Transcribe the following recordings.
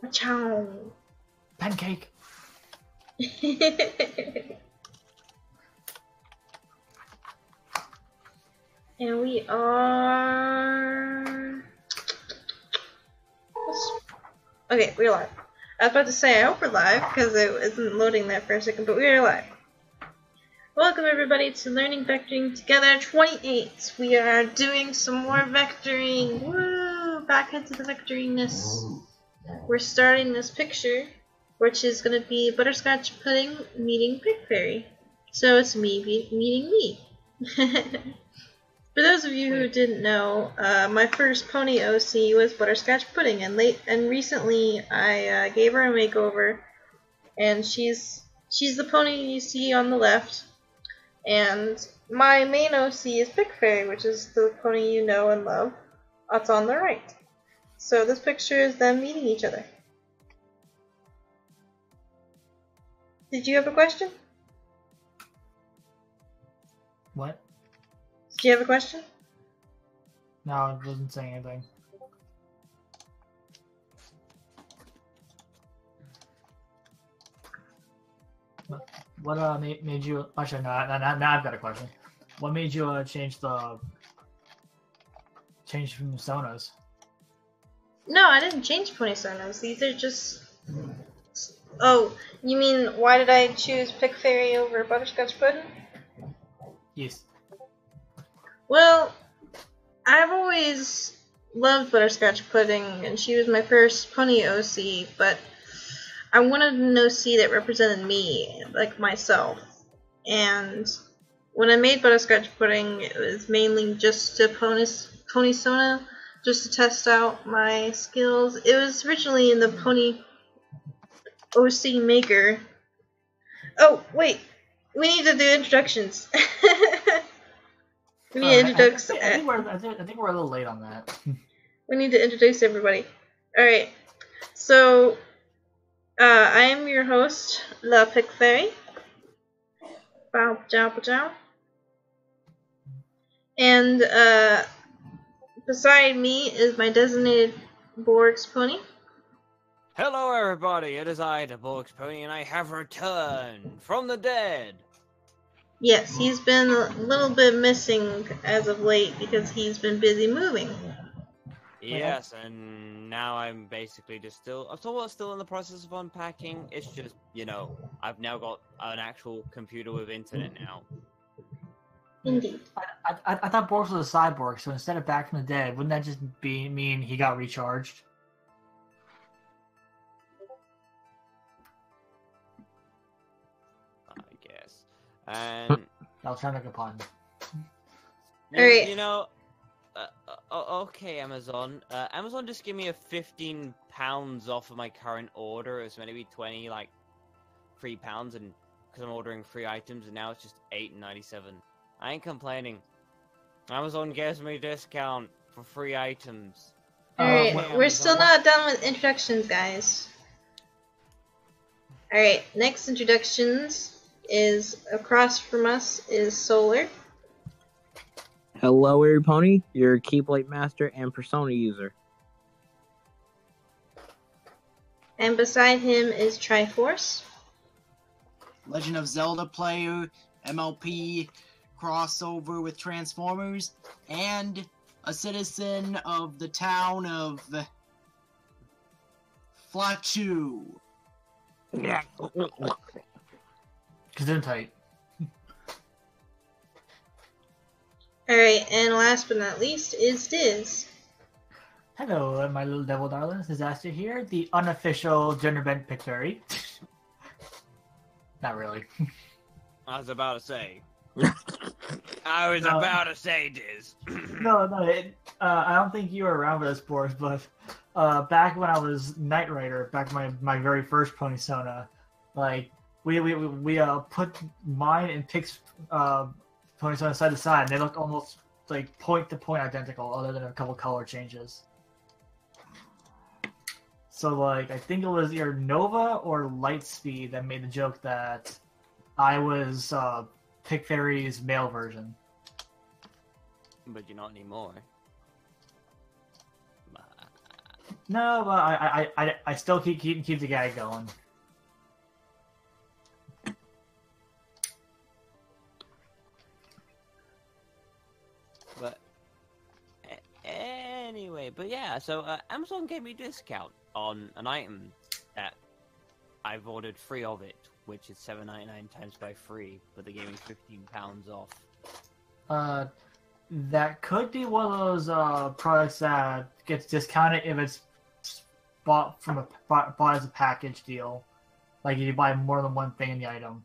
Ciao. Pancake. And we are... Okay, we're live. I was about to say I hope we're live because it wasn't loading that for a second, but we are live. Welcome everybody to Learning Vectoring Together 28. We are doing some more vectoring. Woo! Back into the vectoringness. We're starting this picture, which is going to be Butterscotch Pudding meeting PickFairy. So it's me meeting me. For those of you who didn't know, my first pony OC was Butterscotch Pudding, and recently I gave her a makeover, and she's the pony you see on the left, and my main OC is PickFairy, which is the pony you know and love. That's on the right. So this picture is them meeting each other. Did you have a question? What? Did you have a question? No, it doesn't say anything. What made you? Actually, no. Now I've got a question. What made you change from Sonos? No, I didn't change pony sonos. These are just... Oh, you mean why did I choose PickFairy over Butterscotch Pudding? Yes. Well, I've always loved Butterscotch Pudding, and she was my first pony OC, but I wanted an OC that represented me, like myself. And when I made Butterscotch Pudding, it was mainly just to pony sona, just to test out my skills. It was originally in the pony OC maker. Oh, wait. We need to do introductions. We need to introduce... I think we're a little late on that. We need to introduce everybody. Alright. So, I am your host, La PickFairy. Bow, chow, chow. And, beside me is my designated Borg's pony. Hello everybody, it is I, the Borg's Pony, and I have returned from the dead. Yes, he's been a little bit missing as of late because he's been busy moving. Yes, and now I'm basically just still in the process of unpacking. It's just, you know, I've now got an actual computer with internet now. Indeed. I thought Borgs was a cyborg, so instead of back from the dead, wouldn't that just mean he got recharged? And I'll try to make a pun. Alright. You know, okay, Amazon. Amazon just give me a £15 off of my current order. It's meant to be 20, like £3, and because I'm ordering 3 items, and now it's just $8.97. I ain't complaining. Amazon gives me a discount for 3 items. Alright, we're still not done with introductions, guys. Alright, next introductions is across from us is Solar. Hello, every your Keyblade Master and Persona user. And beside him is Triforce. Legend of Zelda player, MLP crossover with Transformers, and a citizen of the town of Flachu. Yeah. Gesundheit. Alright, and last but not least is Diz. Hello, my little devil darlings. Disaster here, the unofficial gender bent PickFairy. Not really. I was about to say. I was about to say, Diz. No, I don't think you were around for this, Boris, but back when I was Knight Rider, back my very first pony Sona, like we put mine and Pick's pony Sona side to side, and they looked almost like point to point identical, other than a couple color changes. So like I think it was either Nova or Lightspeed that made the joke that I was PickFairy's male version. But you're not anymore. No, but I still keep the gag going. But anyway, but yeah, so Amazon gave me a discount on an item that I've ordered 3 of it, which is $7.99 times by 3, but they gave me £15 off. That could be one of those products that gets discounted if it's bought as a package deal, like if you buy more than one thing in the item.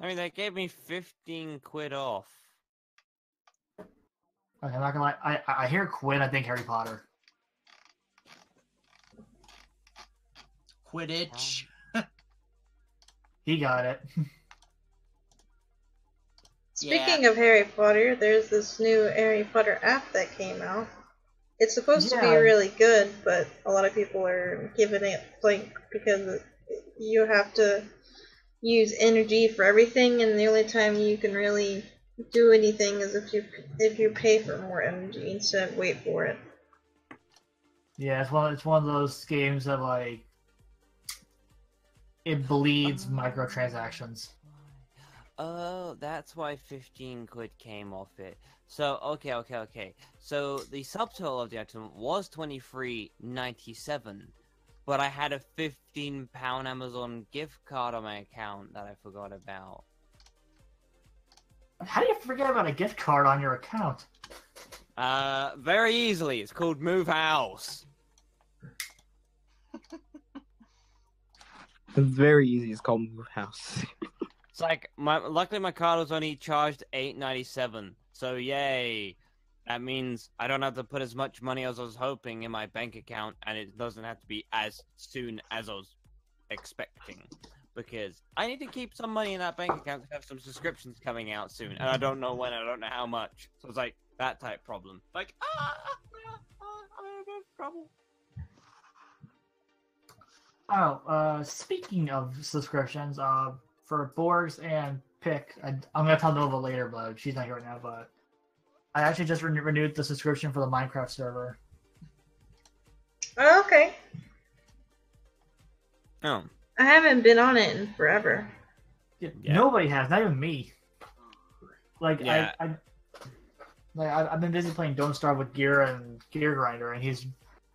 I mean, they gave me 15 quid off. Okay, I'm not gonna lie. I hear Quinn. I think Harry Potter. Quidditch. He got it. Speaking of Harry Potter, there's this new Harry Potter app that came out. It's supposed to be really good, but a lot of people are giving it blank because you have to use energy for everything, and the only time you can really do anything is if you pay for more energy instead of wait for it. Yeah, it's one of those games that like it bleeds microtransactions. Oh, that's why 15 quid came off it. So, okay. So, the subtotal of the item was $23.97, but I had a £15 Amazon gift card on my account that I forgot about. How do you forget about a gift card on your account? Very easily. It's called Move House. It's very easy. It's called Move House. It's like luckily my card was only charged $8.97, so yay! That means I don't have to put as much money as I was hoping in my bank account, and it doesn't have to be as soon as I was expecting, because I need to keep some money in that bank account to have some subscriptions coming out soon, and I don't know when, I don't know how much. So it's like that type problem. Like I'm in a bit of trouble. Oh, speaking of subscriptions, for Borgs and Pick, I'm gonna tell Nova later, but she's not here right now. But I actually just renewed the subscription for the Minecraft server. Oh, okay. Oh. I haven't been on it in forever. Yeah. Nobody has, not even me. Like Yeah. I've been busy playing Don't Starve with Gear and Gear Grinder, and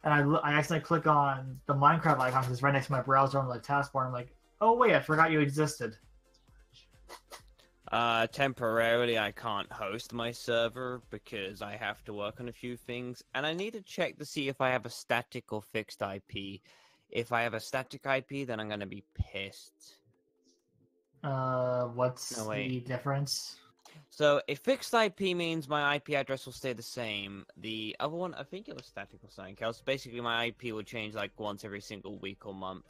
I accidentally click on the Minecraft icon because it's right next to my browser on the taskbar. I'm like, oh wait, I forgot you existed. Temporarily I can't host my server because I have to work on a few things, and I need to check to see if I have a static or fixed IP. If I have a static IP, then I'm gonna be pissed. What's the difference? So a fixed IP means my IP address will stay the same. The other one, I think it was static or something else. Basically, my IP will change like once every single week or month.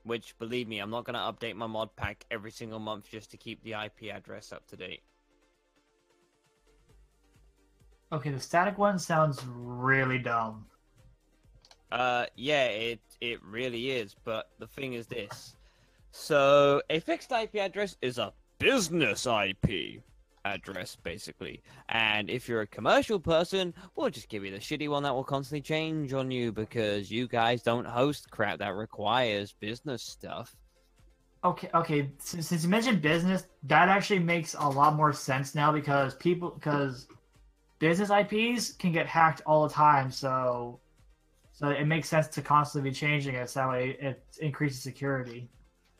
Which, believe me, I'm not going to update my mod pack every single month just to keep the IP address up to date. Okay, the static one sounds really dumb. Yeah, it really is, but the thing is this. So, a fixed IP address is a business IP address, basically. And if you're a commercial person, we'll just give you the shitty one that will constantly change on you because you guys don't host crap that requires business stuff. Okay. Since you mentioned business, that actually makes a lot more sense now because business IPs can get hacked all the time, so it makes sense to constantly be changing it, so that way it increases security.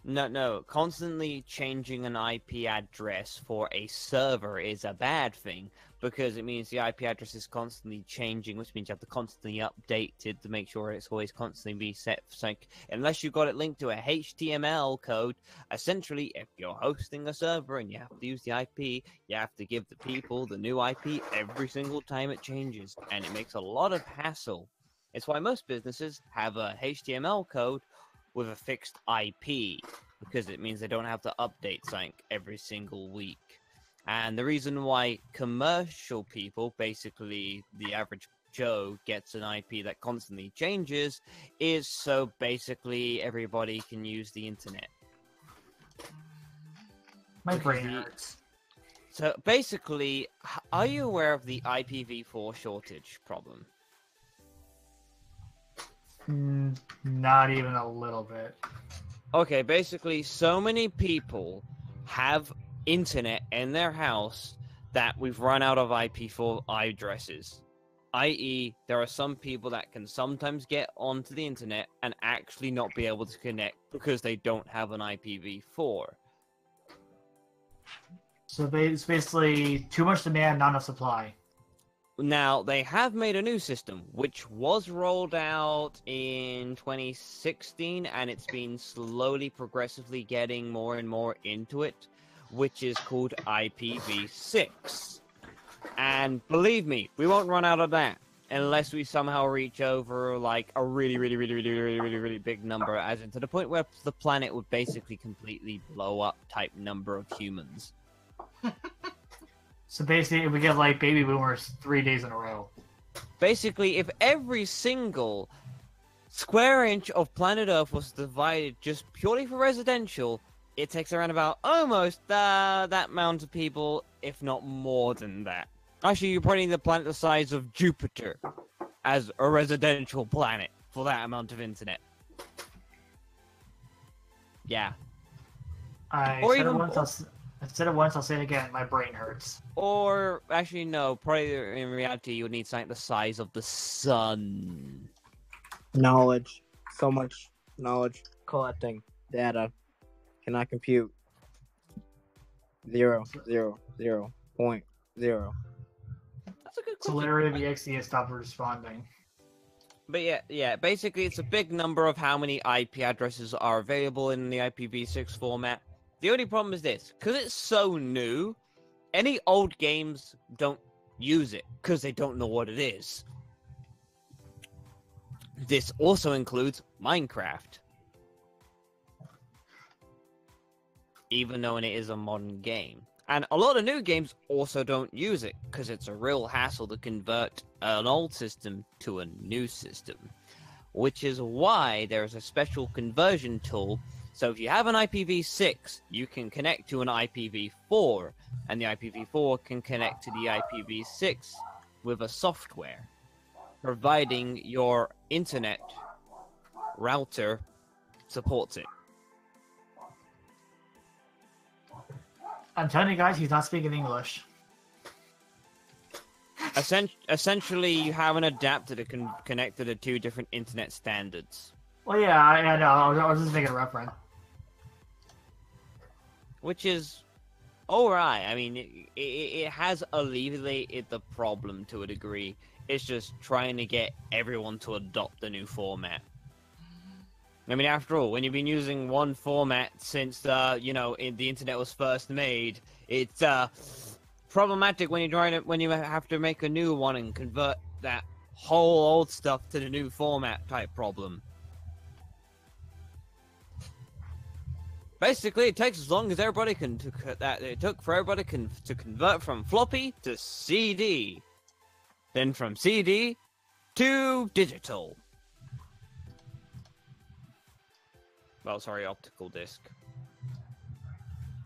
No. Constantly changing an IP address for a server is a bad thing because it means the IP address is constantly changing, which means you have to constantly update it to make sure it's always constantly be set. So unless you got it linked to a HTML code, essentially, if you're hosting a server and you have to use the IP, you have to give the people the new IP every single time it changes, and it makes a lot of hassle. It's why most businesses have a HTML code with a fixed IP, because it means they don't have to update something every single week. And the reason why commercial people, basically the average Joe, gets an IP that constantly changes is so basically everybody can use the internet. My brain hurts. So basically, are you aware of the IPv4 shortage problem? Not even a little bit. Okay, basically, so many people have internet in their house that we've run out of IP4 addresses. I.e., there are some people that can sometimes get onto the internet and actually not be able to connect because they don't have an IPv4. So it's basically too much demand, not enough supply. Now, they have made a new system, which was rolled out in 2016, and it's been slowly, progressively getting more and more into it, which is called IPv6. And believe me, we won't run out of that unless we somehow reach over, like, a really big number, as in to the point where the planet would basically completely blow up type number of humans. So basically, we get like baby boomers 3 days in a row. Basically, if every single square inch of planet Earth was divided just purely for residential, it takes around about almost that amount of people, if not more than that. Actually, you're putting the planet the size of Jupiter as a residential planet for that amount of internet. Yeah. I Or said even- it once, I'll say it again. My brain hurts. Or, actually, no, probably in reality, you would need something the size of the sun. Knowledge. So much knowledge collecting. Data. Cannot compute. 0.0. That's a good So question. literally, the XD has stopped responding. But yeah, basically it's a big number of how many IP addresses are available in the IPv6 format. The only problem is this, because it's so new, any old games don't use it, because they don't know what it is. This also includes Minecraft. Even though it is a modern game. And a lot of new games also don't use it, because it's a real hassle to convert an old system to a new system. Which is why there's a special conversion tool. So if you have an IPv6, you can connect to an IPv4, and the IPv4 can connect to the IPv6 with a software, providing your internet router supports it. I'm telling you guys, he's not speaking English. Essentially, you have an adapter that can connect to the two different internet standards. Well, yeah, I know. I was just making a reference. Which is alright. I mean, it has alleviated the problem to a degree. It's just trying to get everyone to adopt the new format. I mean, after all, when you've been using one format since, the internet was first made, it's problematic when you have to make a new one and convert that whole old stuff to the new format type problem. Basically, it takes as long as everybody can it took for everybody to convert from floppy to CD, then from CD to digital. Well, sorry, optical disc.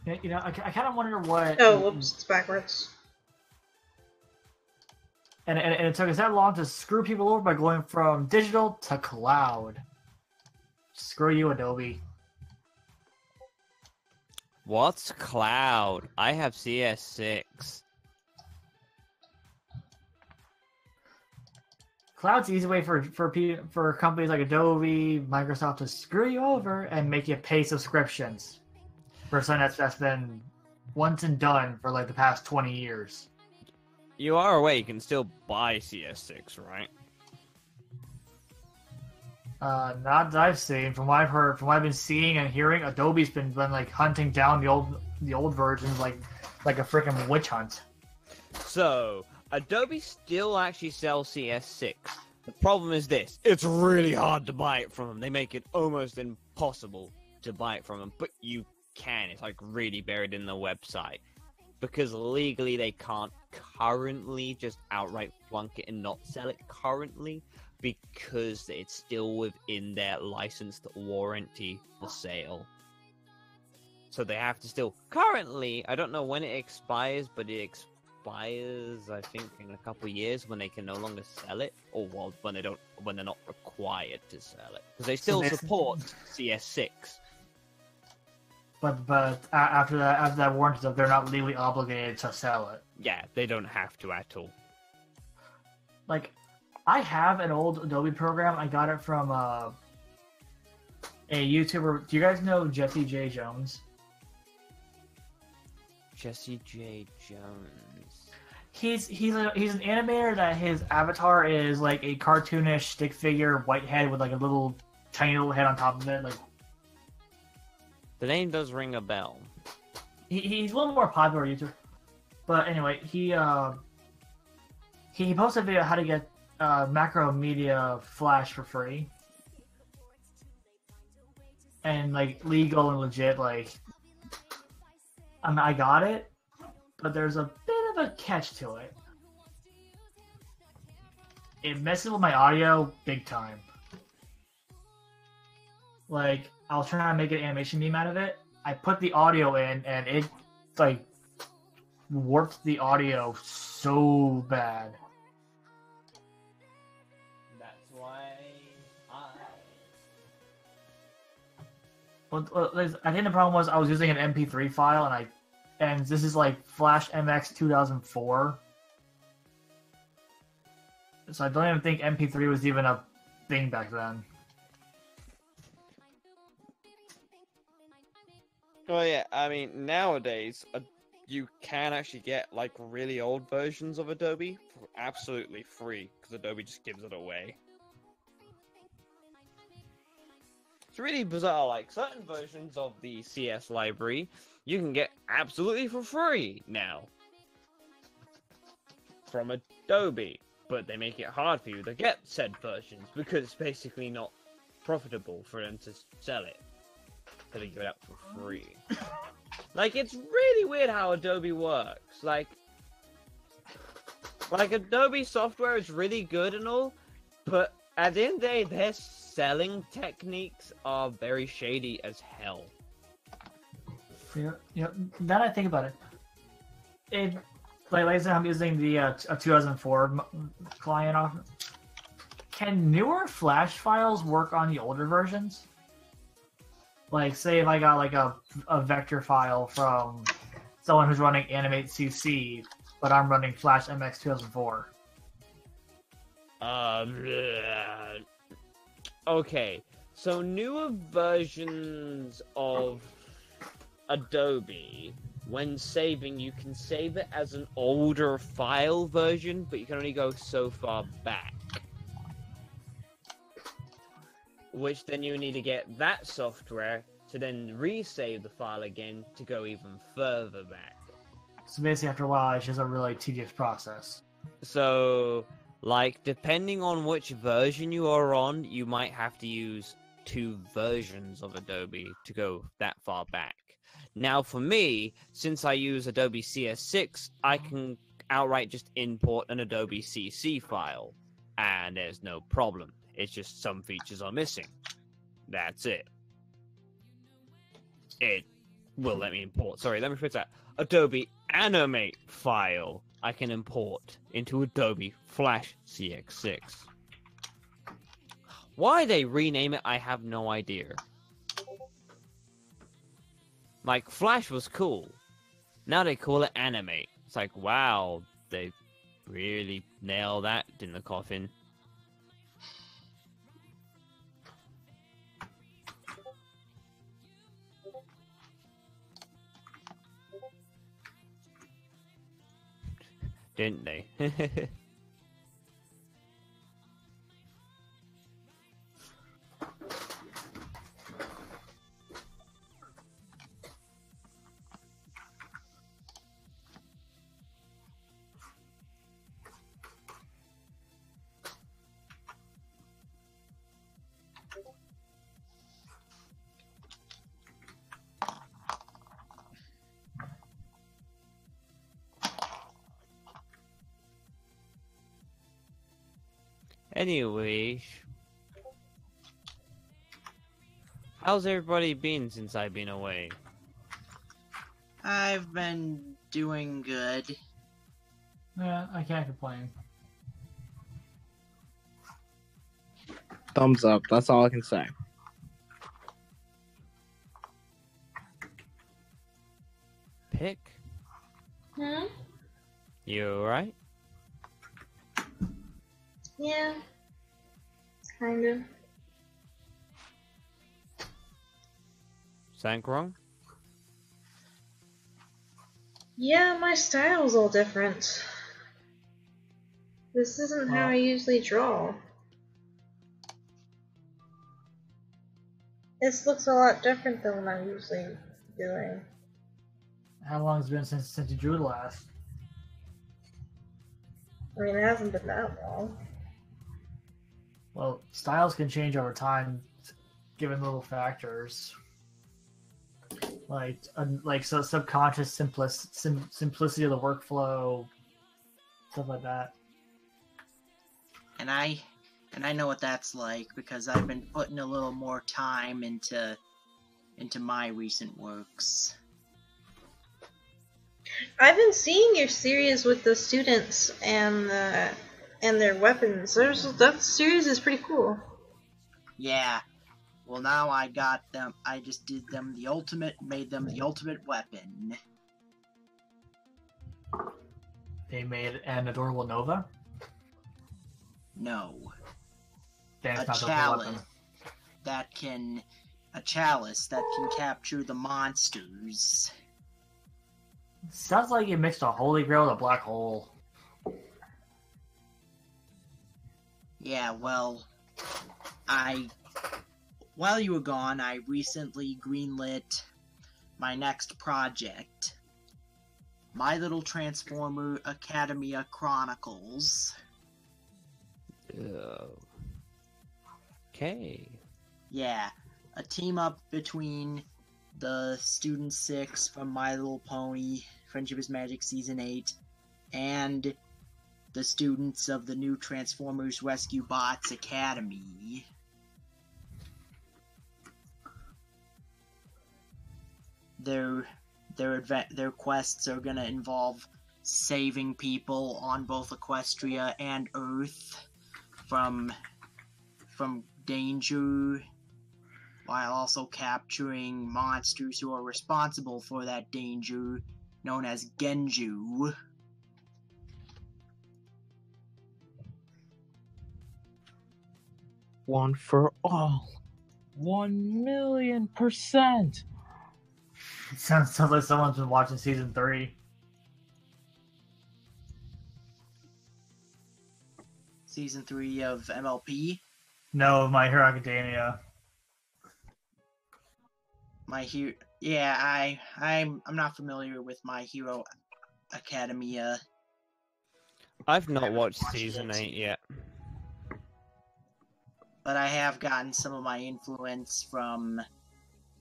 You know, I kind of wonder what. Oh, whoops, it's backwards. And it took us that long to screw people over by going from digital to cloud. Screw you, Adobe. What's cloud? I have CS6. Cloud's the easy way for companies like Adobe, Microsoft to screw you over and make you pay subscriptions for something that's been once and done for like the past 20 years. You are aware you can still buy CS6, right? Not that I've seen. From what I've heard, from what I've been seeing and hearing, Adobe's been like hunting down the old versions like a freaking witch hunt. So, Adobe still actually sells CS6. The problem is this. It's really hard to buy it from them. They make it almost impossible to buy it from them. But you can. It's like really buried in the website. Because legally they can't currently just outright flunk it and not sell it currently. Because it's still within their licensed warranty for sale. So they have to still... Currently, I don't know when it expires, but it expires, I think, in a couple of years when they can no longer sell it, or well, when they're not required to sell it, because they still support CS6. But after that warranty's up, they're not legally obligated to sell it. Yeah, they don't have to at all. Like, I have an old Adobe program. I got it from a YouTuber. Do you guys know Jesse J. Jones? Jesse J. Jones. He's an animator that his avatar is like a cartoonish stick figure, white head with like a little tiny little head on top of it. Like, The name does ring a bell. he's a little more popular YouTuber. But anyway, he posted a video how to get macro media Flash for free. And like legal and legit, like I got it, but there's a bit of a catch to it. It messes with my audio big time. Like, I was trying to make an animation meme out of it. I put the audio in, and it like warped the audio so bad. That's why Well, I think the problem was I was using an MP3 file, and this is like Flash MX 2004. So I don't even think MP3 was even a thing back then. Well, yeah, I mean, nowadays, you can actually get, like, really old versions of Adobe for absolutely free, because Adobe just gives it away. It's really bizarre, like, certain versions of the CS library, you can get absolutely for free now. From Adobe. But they make it hard for you to get said versions, because it's basically not profitable for them to sell it. So they give it out for free. Like, it's really weird how Adobe works. Like Adobe software is really good and all, but at the end of the day, their selling techniques are very shady as hell. Yeah. Now that I think about it, like I said, I'm using the 2004 client off. Can newer Flash files work on the older versions? Like, say if I got like a vector file from someone who's running Animate CC, but I'm running Flash MX 2004. Okay, so newer versions of Adobe, when saving, you can save it as an older file version, but you can only go so far back. Which then you need to get that software to then resave the file again to go even further back. So basically, after a while, it's just a really tedious process. So, like, depending on which version you are on, you might have to use 2 versions of Adobe to go that far back. Now, for me, since I use Adobe CS6, I can outright just import an Adobe CC file, and there's no problem. It's just some features are missing. That's it. It will let me import. Sorry, let me fix that. Adobe Animate file I can import into Adobe Flash CX6. Why they rename it, I have no idea. Like, Flash was cool. Now they call it Animate. It's like, wow, they really nailed that in the coffin. Didn't they? Anyway, how's everybody been since I've been away? I've been doing good. Yeah, I can't complain. Thumbs up. That's all I can say. Pick? Hmm? You alright? Yeah. Kind of. Something wrong? Yeah, my style's all different. This isn't how I usually draw. This looks a lot different than what I'm usually doing. How long has it been since you drew the last? I mean, it hasn't been that long. Well, styles can change over time, given little factors. Like so subconscious simplicity of the workflow, stuff like that. And I know what that's like because I've been putting a little more time into my recent works. I've been seeing your series with the students and their weapons. That series is pretty cool. Yeah. Well, now I got them. I just did them made them the ultimate weapon. They made an adorable Nova. No. Then A it's not chalice weapon. a chalice that can capture the monsters. Sounds like you mixed a holy grail with a black hole. Yeah, well, while you were gone, I recently greenlit my next project, My Little Transformer Academia Chronicles. Okay. Yeah, a team up between the Student 6 from My Little Pony, Friendship is Magic Season 8, and the students of the new Transformers Rescue Bots Academy. Their quests are gonna involve saving people on both Equestria and Earth from danger, while also capturing monsters who are responsible for that danger, known as Genju. One for all. 1,000,000%. It sounds like someone's been watching season 3. Season 3 of MLP. No, My Hero Academia. I'm not familiar with My Hero Academia. I've not watched season 8 yet. But I have gotten some of my influence from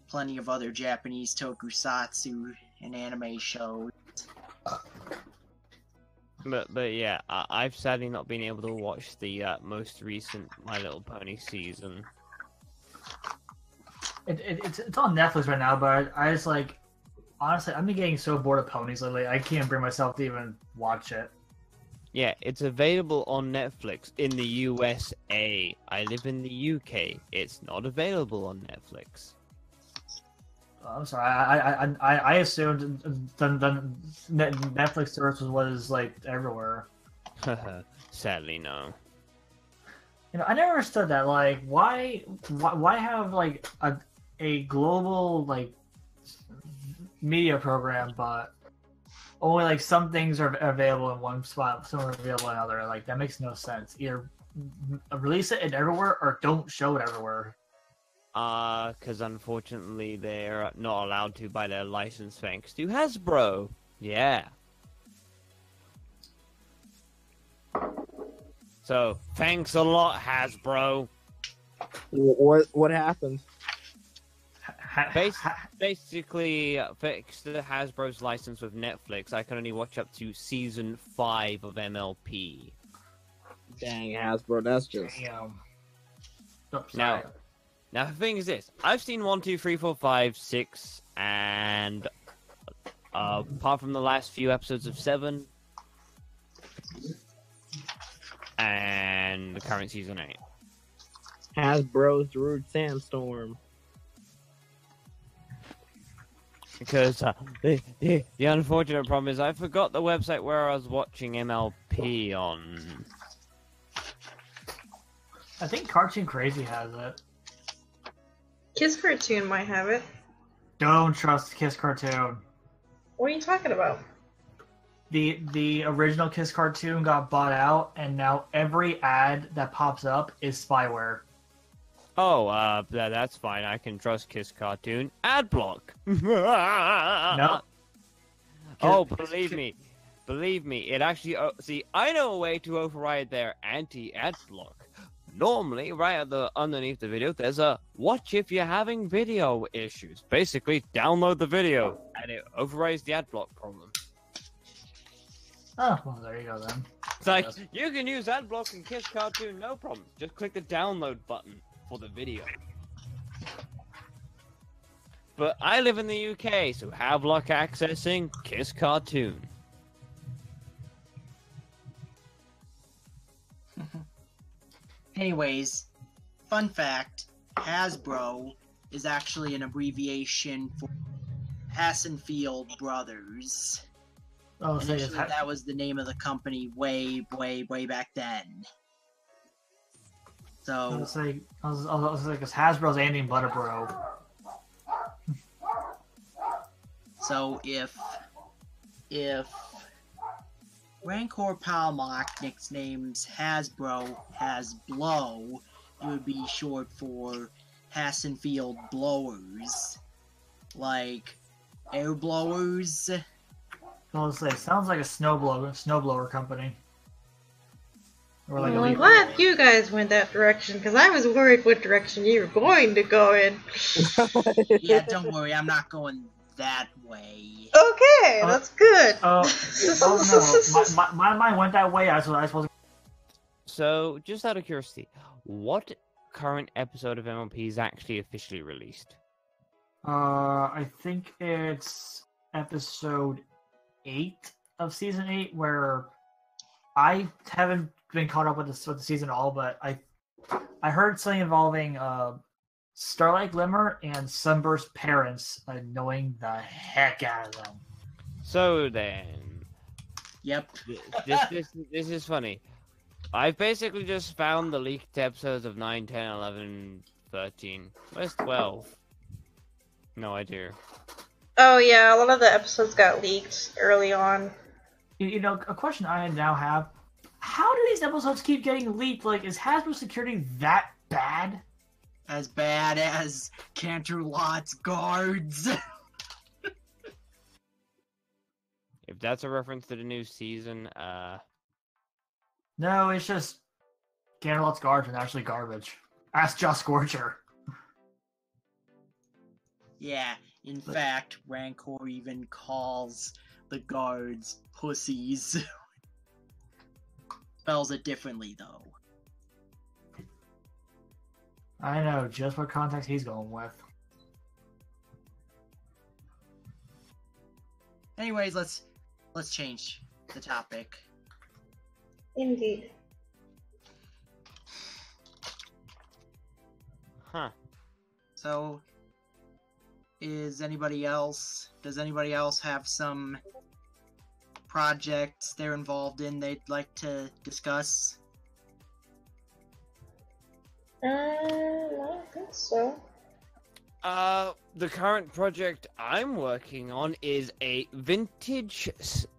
plenty of other Japanese tokusatsu and anime shows. But yeah, I've sadly not been able to watch the most recent My Little Pony season. It's on Netflix right now, but I just like, honestly, I've been getting so bored of ponies lately. I can't bring myself to even watch it. Yeah, it's available on Netflix in the USA. I live in the UK. It's not available on Netflix. I'm sorry. I assumed the Netflix service was like everywhere. Sadly, no. You know, I never understood that. Like, why have like a global like media program, but only like some things are available in one spot, some are available in another. Like that makes no sense. Either release it in everywhere or don't show it everywhere. Because unfortunately they're not allowed to by their license thanks to Hasbro. Yeah. So, thanks a lot, Hasbro. What happened? Basically, fixed Hasbro's license with Netflix. I can only watch up to season 5 of MLP. Dang, Hasbro, that's just... Now the thing is this: I've seen 1, 2, 3, 4, 5, 6, and apart from the last few episodes of 7, and the current season 8. Hasbro's Rude Sandstorm. Because the unfortunate problem is I forgot the website where I was watching MLP on. I think Cartoon Crazy has it. Kiss Cartoon might have it. Don't trust Kiss Cartoon. What are you talking about? The original Kiss Cartoon got bought out, and now every ad that pops up is spyware. Oh, that's fine. I can trust Kiss Cartoon. Ad block. No. Oh, believe me. It actually. See, I know a way to override their anti-ad block. Normally, right underneath the video, there's a watch if you're having video issues. Basically, download the video, and it overrides the ad block problem. Oh, well, there you go then. It's like, you can use ad block in Kiss Cartoon, no problem. Just click the download button for the video. But I live in the UK, so have luck accessing Kiss Cartoon. Anyways, fun fact, Hasbro is actually an abbreviation for Hassenfield Brothers. Oh, so Initially, that was the name of the company way back then. I So, was like, because Hasbro's Andy and Butterbro. so if Rancor Palmach nicknames Hasbro Hasblo, it would be short for Hassenfield Blowers. Like, air blowers. I was like, sounds like a snowblower company. Or like Well, a I'm leaf glad blower. you guys went that direction, because I was worried what direction you were going to go in. Yeah, don't worry, I'm not going that way. Okay, that's good. Oh no, my mind went that way. I was So, just out of curiosity, what current episode of MLP is actually officially released? I think it's episode 8 of season 8, where I haven't been caught up with the season at all, but I heard something involving Starlight Glimmer and Sunburst's parents annoying the heck out of them. So then, Yep. this is funny. I've basically just found the leaked episodes of 9, 10, 11, 13. Where's 12? No idea. Oh yeah, a lot of the episodes got leaked early on. You know, a question I now have: how do these episodes keep getting leaked? Like, is Hasbro security that bad? As bad as Canterlot's guards. If that's a reference to the new season, No, it's just Ganderlot's guards are actually garbage. Ask Josh Scorcher. Yeah, in fact, Rancor even calls the guards pussies. Spells it differently, though. I know just what context he's going with. Anyways, let's change the topic. Indeed. huh? So, does anybody else have some projects they're involved in they'd like to discuss? I don't think so. The current project I'm working on is a vintage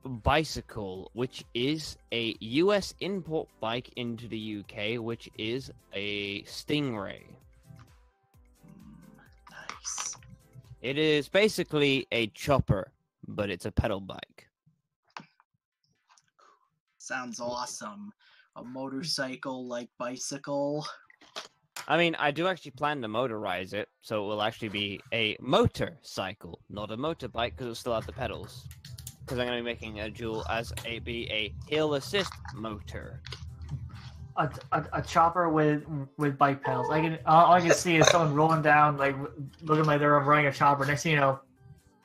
bicycle, which is a US import bike into the UK, which is a Stingray. Nice. It is basically a chopper, but it's a pedal bike. Sounds awesome. A motorcycle-like bicycle. I mean, I do actually plan to motorize it, so it will actually be a motorcycle, not a motorbike, because it'll still have the pedals. Because I'm going to be making a dual as a hill assist motor. A chopper with bike pedals. All I can see is someone rolling down, like looking like they're running a chopper. Next thing you know,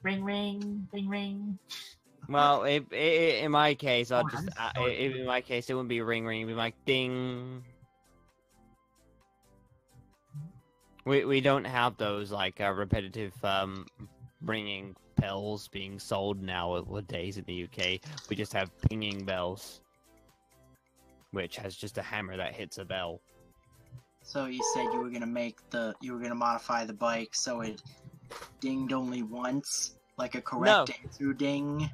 ring ring, ring ring. Well, in my case, I'll Oh, just I'm sorry. in my case, it wouldn't be ring ring. It'd be like ding. We don't have those like repetitive ringing bells being sold nowadays in the UK. We just have pinging bells, which has just a hammer that hits a bell. So you said you were gonna modify the bike so it dinged only once, like a correct answer ding.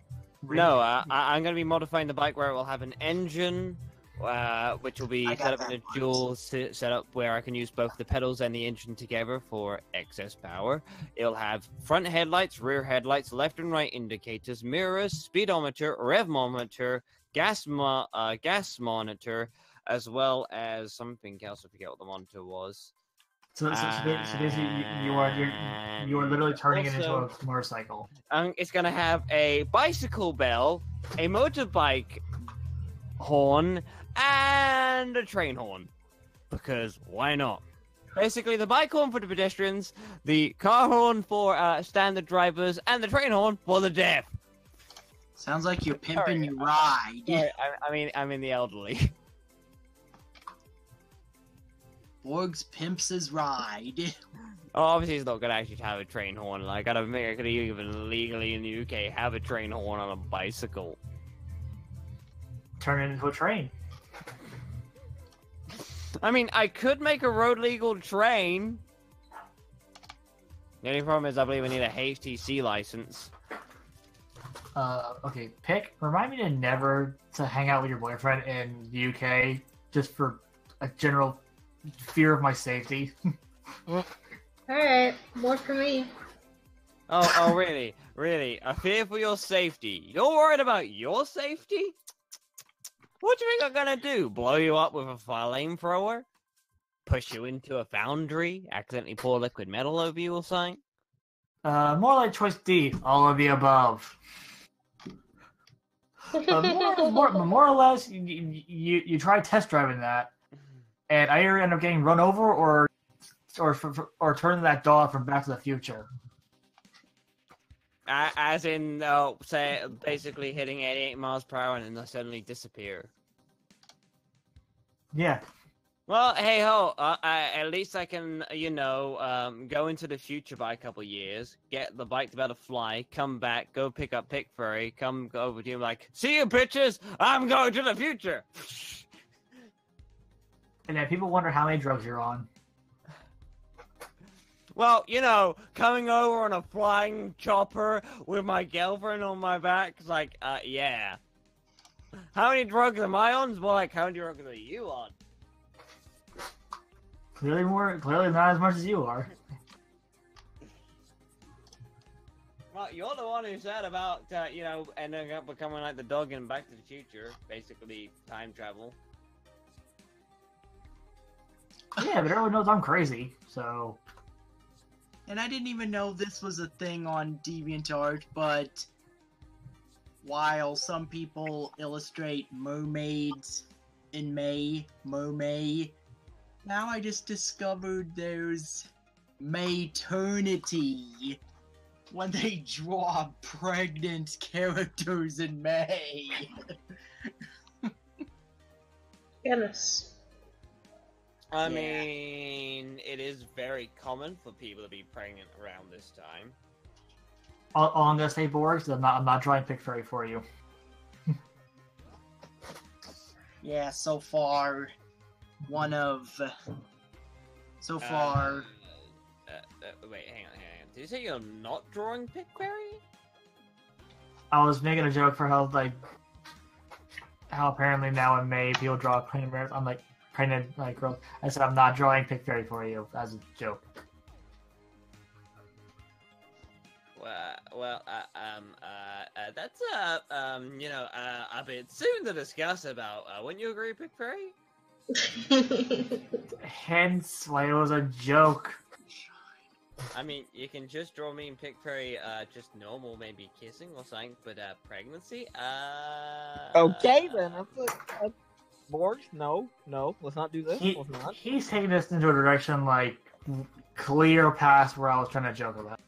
No, I'm going to be modifying the bike where it will have an engine, which will be set up in a dual setup where I can use both the pedals and the engine together for excess power. It'll have front headlights, rear headlights, left and right indicators, mirrors, speedometer, rev monitor, gas monitor, as well as something else. I forget what the monitor was. So basically, you are literally turning it into a motorcycle. It's gonna have a bicycle bell, a motorbike horn, and a train horn. Because why not? Basically, the bike horn for the pedestrians, the car horn for standard drivers, and the train horn for the deaf. Sounds like you're pimping your ride. I'm in the elderly. Borgs pimps his ride. Oh, obviously, he's not gonna actually have a train horn. Like, I don't think I could even legally in the UK have a train horn on a bicycle. Turn it into a train. I mean, I could make a road legal train. The only problem is I believe I need a HTC license. Okay, Pick, remind me to never to hang out with your boyfriend in the UK just for a general fear of my safety. Alright, more for me. Oh, really? Really? A fear for your safety? You're worried about your safety? What do you think I'm gonna do? Blow you up with a flamethrower? Push you into a foundry? Accidentally pour liquid metal over you or something? More like choice D, all of the above. More or less, you try test driving that, and I either end up getting run over or turning that dog from Back to the Future. As in, say, basically hitting 88 miles per hour and then they'll suddenly disappear. Yeah. Well, hey ho, at least I can, go into the future by a couple years, get the bike to be able to fly, come back, go pick up PickFairy, go over to you like, see you bitches, I'm going to the future! And then people wonder how many drugs you're on. Well, coming over on a flying chopper with my girlfriend on my back, it's like, yeah. How many drugs am I on? It's more like, how many drugs are you on? Clearly not as much as you are. Well, you're the one who said about, ending up becoming like the dog in Back to the Future. Basically, time travel. Yeah, but everyone knows I'm crazy, so... And I didn't even know this was a thing on DeviantArt, but while some people illustrate mermaids in May, now I just discovered there's Mayternity when they draw pregnant characters in May. Goodness. I mean, it is very common for people to be pregnant around this time. All I'm gonna say, Borgs, I'm not drawing PickFairy for you. Yeah, so far, wait, hang on. Did you say you're not drawing PickFairy? I was making a joke for how apparently now in May people draw pregnant bears. I'm like, pregnant like girls. I said I'm not drawing PickFairy for you as a joke. That's a bit soon to discuss about. Wouldn't you agree, PickFairy? Hence why it was a joke. I mean, you can just draw me and PickFairy, just normal, maybe kissing or something, but pregnancy. Okay then. Borgs, no, let's not do this. Let's not. He's taking this into a direction like clear past where I was trying to joke about.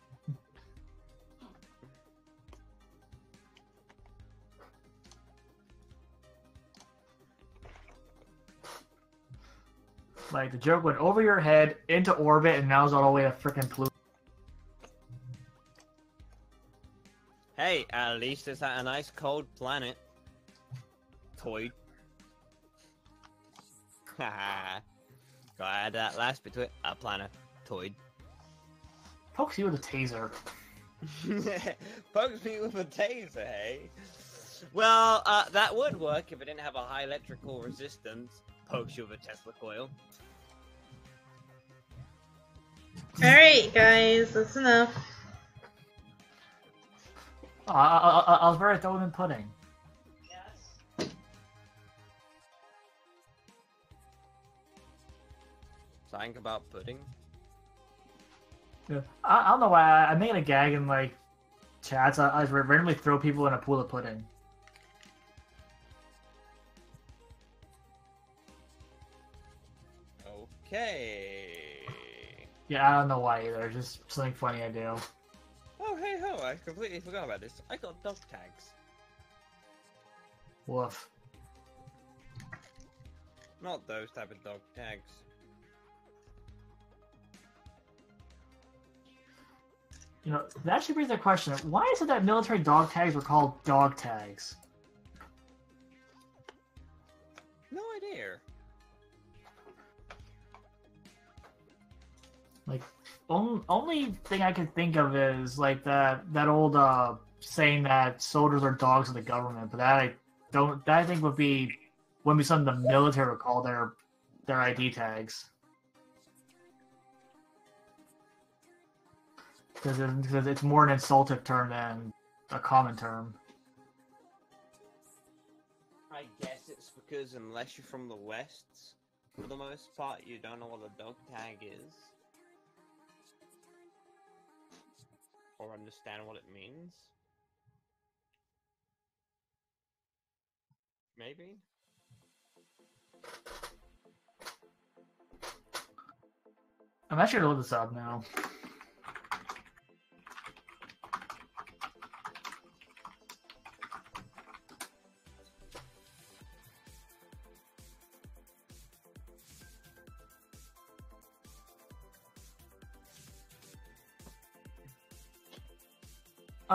Like, the joke went over your head, into orbit, and now it's all the way to frickin' Pluto. Hey, at least it's at a nice cold planet. Toy. Haha. Gotta add that last bit to it. A planet. Toy. Pokes you with a taser. Pokes me with a taser, hey? Well, that would work if it didn't have a high electrical resistance. Pokes you with a Tesla coil. Alright, guys, that's enough. I was very throwing in pudding. Yes. Something about pudding? Yeah. I don't know why I made a gag in like chats. I just randomly throw people in a pool of pudding. Okay. Yeah, I don't know why either. It's just something funny I do. Oh, hey ho, I completely forgot about this. I got dog tags. Woof. Not those type of dog tags. You know, that actually brings the question: why is it that military dog tags were called dog tags? No idea. Like, only thing I can think of is like that old saying that soldiers are dogs of the government, but that I think would be something the military would call their ID tags. Because it's more an insultive term than a common term. I guess it's because unless you're from the West, for the most part, you don't know what a dog tag is. Or understand what it means. Maybe? I'm actually gonna look this up now.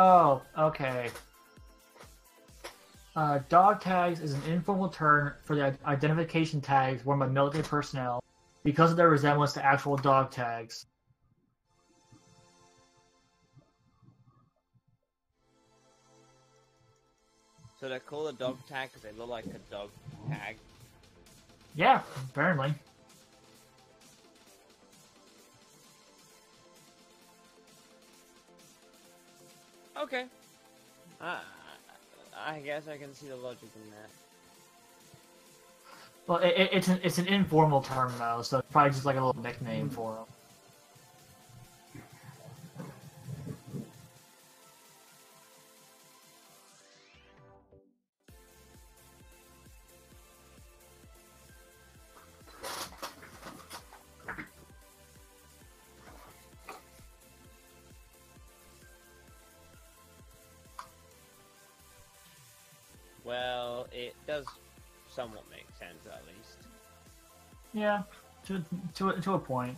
Oh, okay. Dog tags is an informal term for the identification tags worn by military personnel because of their resemblance to actual dog tags. So they're called a dog tag because they look like a dog tag. Yeah, apparently. Okay. I guess I can see the logic in that. Well, it's an informal term though, so it's probably just like a little nickname for them. Well, it does somewhat make sense, at least. Yeah, to a point.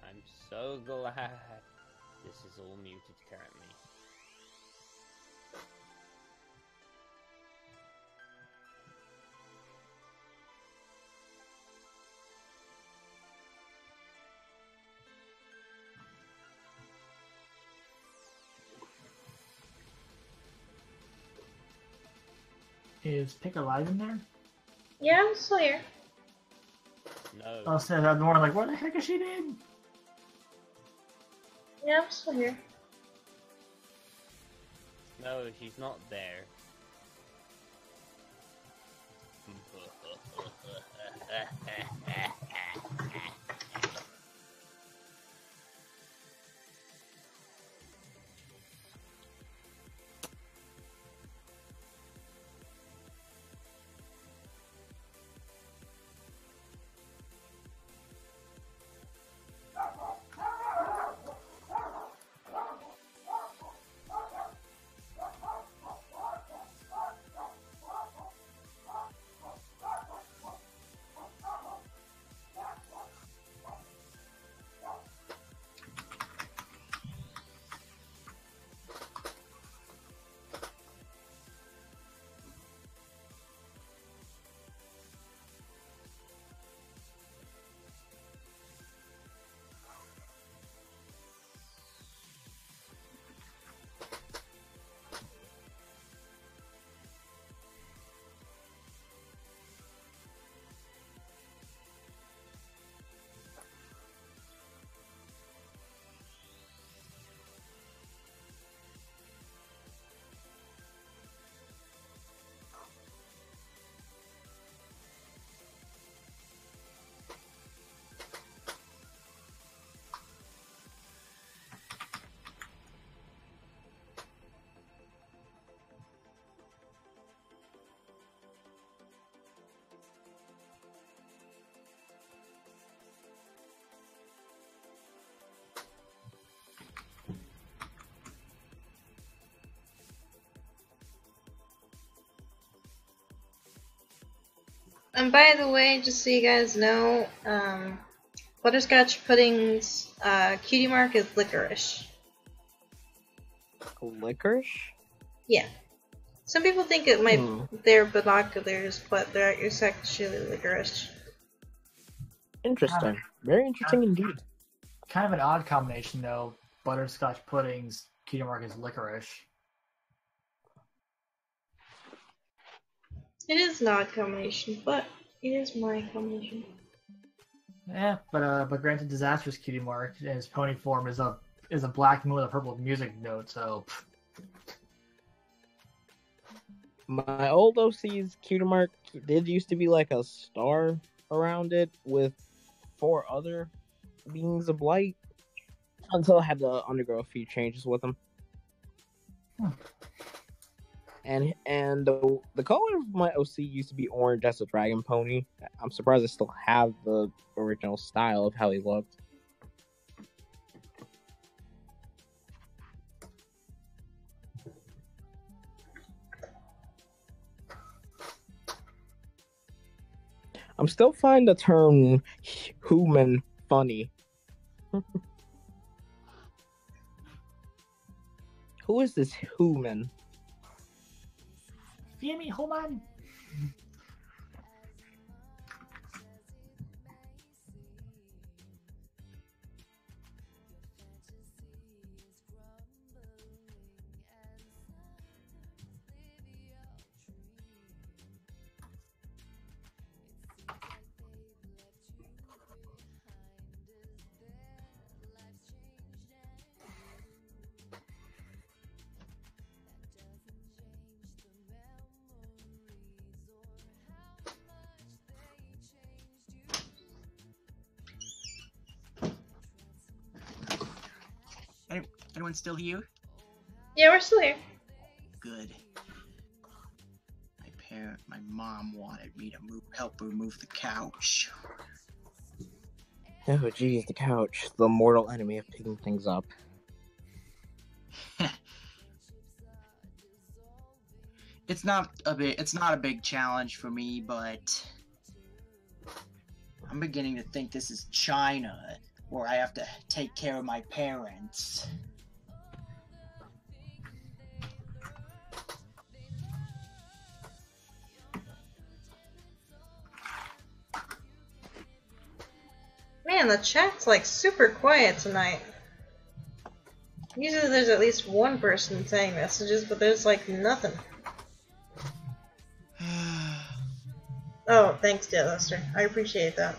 I'm so glad this is all muted currently. Is Pick Alive in there? Yeah, I'm still here. No. I'll say that more like, where the heck is she in? Yeah, I'm still here. No, she's not there. And by the way, just so you guys know, Butterscotch Pudding's cutie mark is licorice. Licorice? Yeah. Some people think it might they're binoculars, but they're actually licorice. Interesting. Very interesting indeed. Kind of an odd combination, though. Butterscotch Pudding's cutie mark is licorice. It is an odd combination, but it is my combination. Yeah, but granted, Disaster's cutie mark in his pony form is a black moon with a purple music note. So My old OC's cutie mark did used to be like a star around it with 4 other beings of light until I had to undergo a few changes with them. And the color of my OC used to be orange as a dragon pony. I'm surprised I still have the original style of how he looked. I'm still finding the term human funny. Who is this human? Fiemi, hold on. Anyone still here? Yeah, we're still here. Good. My mom wanted me to help her move the couch. Oh geez, the couch. The mortal enemy of picking things up. It's not a big challenge for me, but I'm beginning to think this is China, where I have to take care of my parents. Man, the chat's like super quiet tonight. Usually there's at least one person saying messages, but there's like nothing. Oh, thanks, Dear Lester. I appreciate that.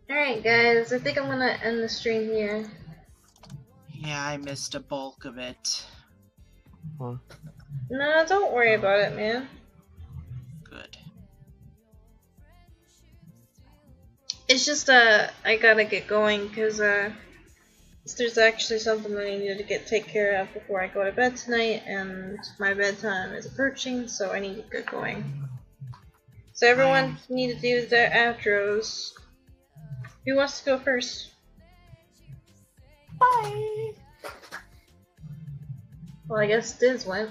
Alright guys, I think I'm gonna end the stream here. Yeah, I missed a bulk of it. Huh. No, don't worry about it, man. Good. It's just, I gotta get going, because, there's actually something that I need to take care of before I go to bed tonight, and my bedtime is approaching, so I need to get going. So everyone need to do their outros. Who wants to go first? Bye. Well, I guess Diz went.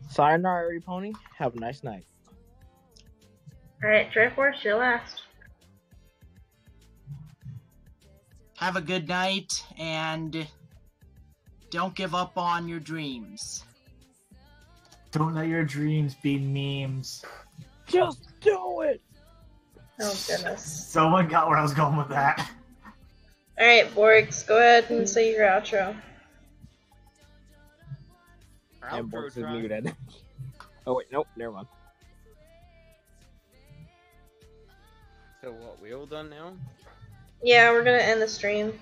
Sayonara, pony. Have a nice night. Alright, Triforce, you're last. Have a good night, and don't give up on your dreams. Don't let your dreams be memes. Just do it! Oh goodness. Someone got where I was going with that. Alright, Borgs, go ahead and say your outro. And Borks is muted. Oh wait, nope, never mind. So what, we all done now? Yeah, we're gonna end the stream.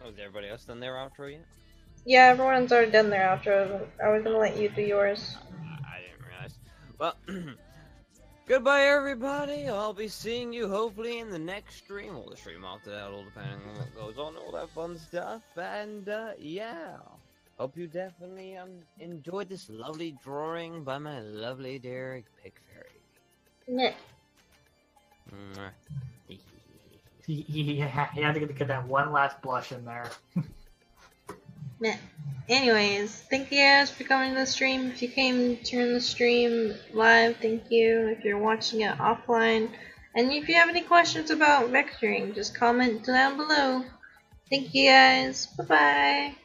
Was everybody else done their outro yet? Yeah, everyone's already done their outro. I was gonna let you do yours. I didn't realize. Well, goodbye everybody. I'll be seeing you hopefully in the next stream, or the stream after that, all depending on what goes on, all that fun stuff. And yeah, hope you definitely enjoyed this lovely drawing by my lovely dear PickFairy. Yeah. He had to get that one last blush in there. Yeah. Anyways, thank you guys for coming to the stream. If you came during the stream live, thank you. If you're watching it offline, and if you have any questions about vectoring, just comment down below. Thank you guys. Bye bye.